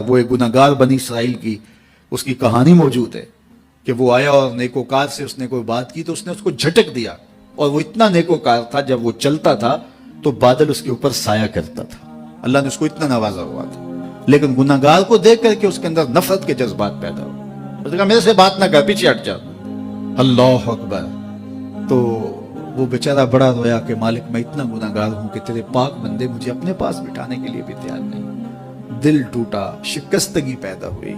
وہ ایک गुनहगार बनी इसराइल की उसकी कहानी मौजूद है कि वो आया और नेकोकार से उसने कोई बात की तो उसने उसको झटक दिया, और वो इतना नेकोकार था जब वो चलता था तो बादल उसके ऊपर साया करता था। अल्लाह ने उसको इतना नवाजा हुआ था, लेकिन गुनहगार को देख करके उसके अंदर नफरत के जज्बात पैदा हुए। उसने कहा मेरे से बात ना कर, पीछे हट जा। अल्लाह अकबर। तो वो बेचारा बड़ा रोया कि मालिक मैं इतना गुनहगार हूं कि तेरे पाक बंदे मुझे अपने पास बिठाने के लिए भी तैयार नहीं। दिल टूटा, शिकस्तगी पैदा हुई।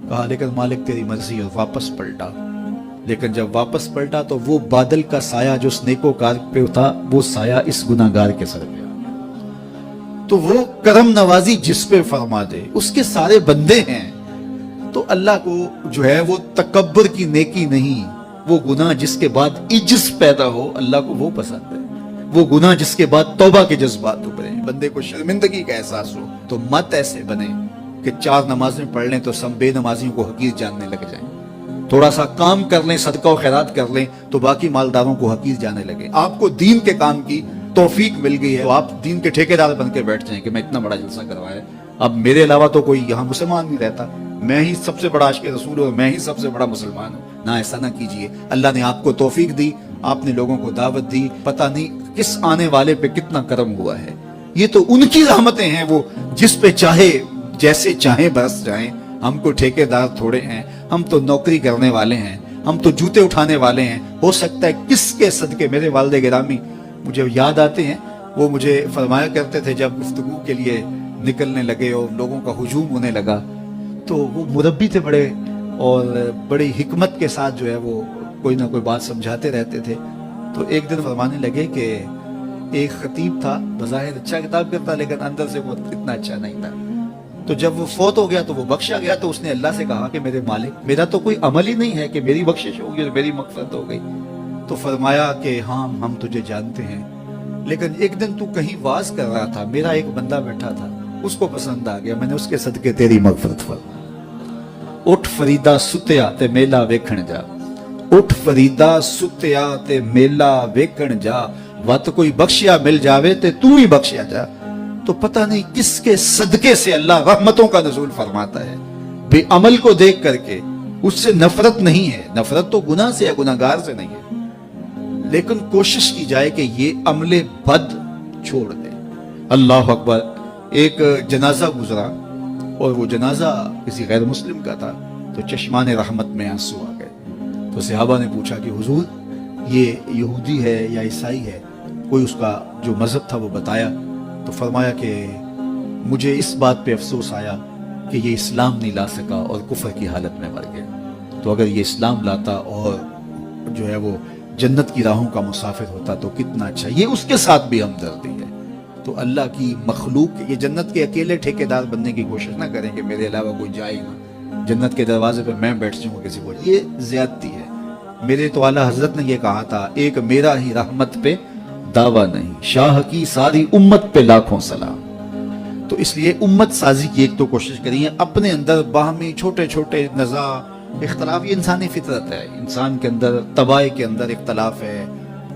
कहा लेकिन मालिक तेरी मर्जी, और वापस पलटा। लेकिन जब वापस पलटा तो वो बादल का साया जो उस नेकोकार पे था, वो साया इस गुनहगार के सर पे आ। तो वो करम नवाजी जिस पे फरमा दे, उसके सारे बंदे हैं। तो अल्लाह को जो है वो तकब्बुर की नेकी नहीं, वो गुनाह जिसके बाद इज्ज पैदा हो, अल्लाह को वो पसंद है। वो गुनाह जिसके बाद तौबा के जज्बात उभरे, बंदे को शर्मिंदगी का एहसास हो। तो मत ऐसे बने कि 4 नमाजें पढ़ लें तो सब बेनमाजियों को हकीर जानने लग जाएं। थोड़ा सा काम कर लें, सदका और खैरात कर लें तो बाकी मालदारों को हकीर जाने लगे। आपको दीन के काम की तौफीक मिल गई है तो आप दीन के ठेकेदार बन के बैठ जाएं कि मैं इतना बड़ा जलसा करवाया, अब मेरे अलावा तो कोई यहाँ मुसलमान नहीं रहता, मैं ही सबसे बड़ा आशिक़ रसूल हूँ, मैं ही सबसे बड़ा मुसलमान हूँ। ना, ऐसा ना कीजिए। अल्लाह ने आपको तौफीक दी, आपने लोगों को दावत दी, पता नहीं किस आने वाले पे कितना करम हुआ है। ये तो उनकी रहमतें हैं, वो जिस पे चाहे जैसे चाहे बरस जाएं। हम को ठेकेदार थोड़े हैं, हम तो नौकरी करने वाले हैं, हम तो जूते उठाने वाले हैं। हो सकता है किसके सदके मेरे वालिद गिरामी मुझे याद आते हैं, वो मुझे फरमाया करते थे जब गुफ्तगू के लिए निकलने लगे और लोगों का हुजूम होने लगा, तो वो मुरब्बी थे बड़े, और बड़ी हिकमत के साथ जो है वो कोई ना कोई बात समझाते रहते थे। तो एक दिन फरमाने लगे कि एक खतीब था, बज़ाहिर अच्छा किताब करता, लेकिन अंदर से वो इतना अच्छा नहीं था। तो जब वो फौत हो गया तो वो बख्शा गया, तो उसने अल्लाह से कहा कि मेरे मालिक, मेरा तो कोई अमल ही नहीं है कि मेरी बख्शिश होगी और मेरी मग़फ़िरत हो गई। तो फरमाया कि हाँ हम तुझे जानते हैं, लेकिन एक दिन तू कहीं वाज कर रहा था, मेरा एक बंदा बैठा था, उसको पसंद आ गया, मैंने उसके सदके तेरी मग़फ़िरत फरमा। उठ फरीदा सुत्या ते मेला वेखण जा, उठ फरीदा सुत्या ते मेला वेखण जा, वत कोई बख्शिया मिल जावे ते तू ही बख्शिया जा। तो पता नहीं किसके सदके से अल्लाह रहमतों का नज़ूल फरमाता है। बेअमल को देख करके उससे नफरत नहीं है, नफरत तो गुनाह से है, गुनाहगार से नहीं है, लेकिन कोशिश की जाए कि ये अमले बद छोड़ दे। अल्लाह अकबर। एक जनाजा गुजरा और वो जनाजा किसी गैर मुस्लिम का था, तो चश्मान रहमत में आंसू आ गए। तो सहाबा ने पूछा कि हुजूर ये यहूदी है या ईसाई है, कोई उसका जो मजहब था वो बताया। तो फरमाया कि मुझे इस बात पे अफसोस आया कि ये इस्लाम नहीं ला सका और कुफर की हालत में मर गया। तो अगर ये इस्लाम लाता और जो है वो जन्नत की राहों का मुसाफिर होता तो कितना अच्छा। ये उसके साथ भी हमदर्दी है। तो अल्लाह की मखलूक, ये जन्नत के अकेले ठेकेदार बनने की कोशिश ना करें कि मेरे अलावा कोई जाए ना, जन्नत के दरवाजे पे मैं बैठ जाऊंगा किसी को, ये ज्यादती है। मेरे तो आला हजरत ने ये कहा था, एक मेरा ही रहमत पे दावा नहीं, शाह की सारी उम्मत पे लाखों सलाम। तो इसलिए उम्मत साजी की एक तो कोशिश करिए, अपने अंदर बाहमी छोटे छोटे नज़ा इख्तलाफ, ये इंसानी फितरत है। इंसान के अंदर तबाह के अंदर इख्तलाफ है,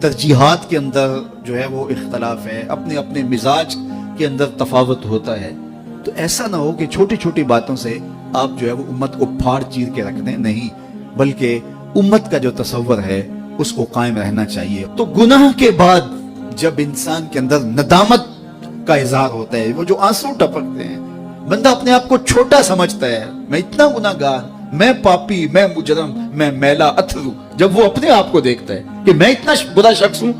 तरजीहात के अंदर जो है वो इख्तलाफ है, अपने अपने मिजाज के अंदर तफावत होता है। तो ऐसा ना हो कि छोटी छोटी बातों से आप जो है वो उम्मत को फाड़ चीर के रख दें, नहीं, बल्कि उम्मत का जो तसव्वुर है उसको कायम रहना चाहिए। तो गुनाह के बाद जब इंसान के अंदर नदामत का इजहार होता है, वो जो आंसू टपकते हैं, बंदा अपने आप को छोटा समझता है, मैं इतना गुनाहगार, मैं पापी, मैं मुजरम, मैं मैला अथरू, जब वो अपने आप को देखता है कि मैं इतना बुरा शख्स हूं,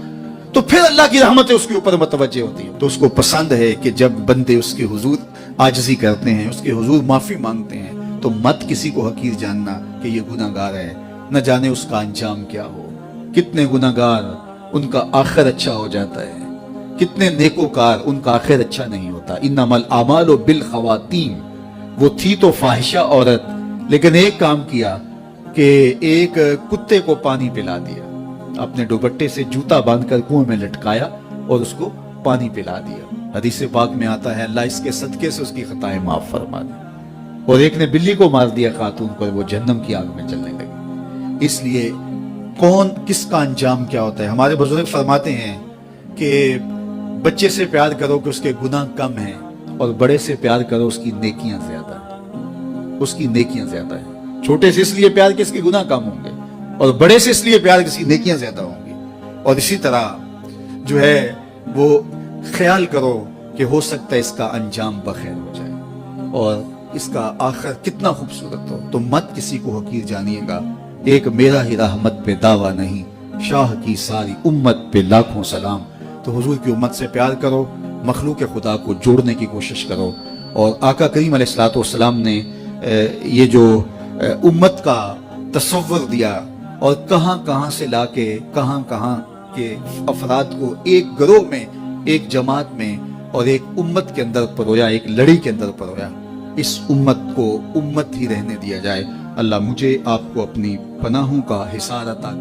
तो फिर अल्लाह की रहमतें उसके ऊपर मुतवज्जे होती है। तो उसको पसंद है कि जब बंदे उसके हुजूर आजिज़ी करते हैं, उसके हुजूर माफी मांगते हैं, तो मत किसी को हकीर जानना कि ये गुनाहगार है, न जाने उसका अंजाम क्या हो। कितने गुनाहगार उनका आखिर अच्छा हो जाता है, कितने नेकोकार उनका आखिर अच्छा नहीं होता। इन्नमल आमालु बिल खवातीम, वो थी तो फाहिशा औरत, लेकिन एक काम किया कि एक कुत्ते को पानी पिला दिया, अपने दुपट्टे से जूता बांधकर कुएं में लटकाया और उसको पानी पिला दिया। हदीस पाक में आता है अल्लाह इसके सदके से उसकी खताएं माफ फरमा दी। और एक ने बिल्ली को मार दिया खातून को, वो जहन्नम की आग में जलने लगी। इसलिए कौन किसका अंजाम क्या होता है। हमारे बुजुर्ग फरमाते हैं कि बच्चे से प्यार करो कि उसके गुनाह कम हैं, और बड़े से प्यार करो उसकी नेकियां ज्यादा हैं। اس کی نیکیاں زیادہ ہیں. چھوٹے سے اس لیے پیار کہ اس کے گناہ کم ہوں گے, اور بڑے سے اس لیے پیار کہ اس کی نیکیاں زیادہ ہوں گی. اور اسی طرح جو ہے وہ خیال کرو کہ ہو سکتا ہے اس کا انجام بخیر ہو جائے اور اس کا آخر کتنا خوبصورت ہو, تو مت کسی کو حقیر جانیے گا. ایک میرا ہی رحمت پہ دعویٰ نہیں, شاہ کی ساری امت پہ لاکھوں سلام. تو حضور کی امت سے پیار کرو, مخلوق خدا کو جوڑنے کی کوشش کرو. اور آقا کریم علیہ الصلوۃ والسلام نے یہ جو امت کا تصور دیا اور کہاں کہاں سے لا کے کہاں کہاں کے افراد کو ایک گروہ میں, ایک جماعت میں اور ایک امت کے اندر پرویا, ایک لڑی کے اندر پرویا. اس امت کو امت ہی رہنے دیا جائے. اللہ مجھے آپ کو اپنی پناہوں کا حصار عطا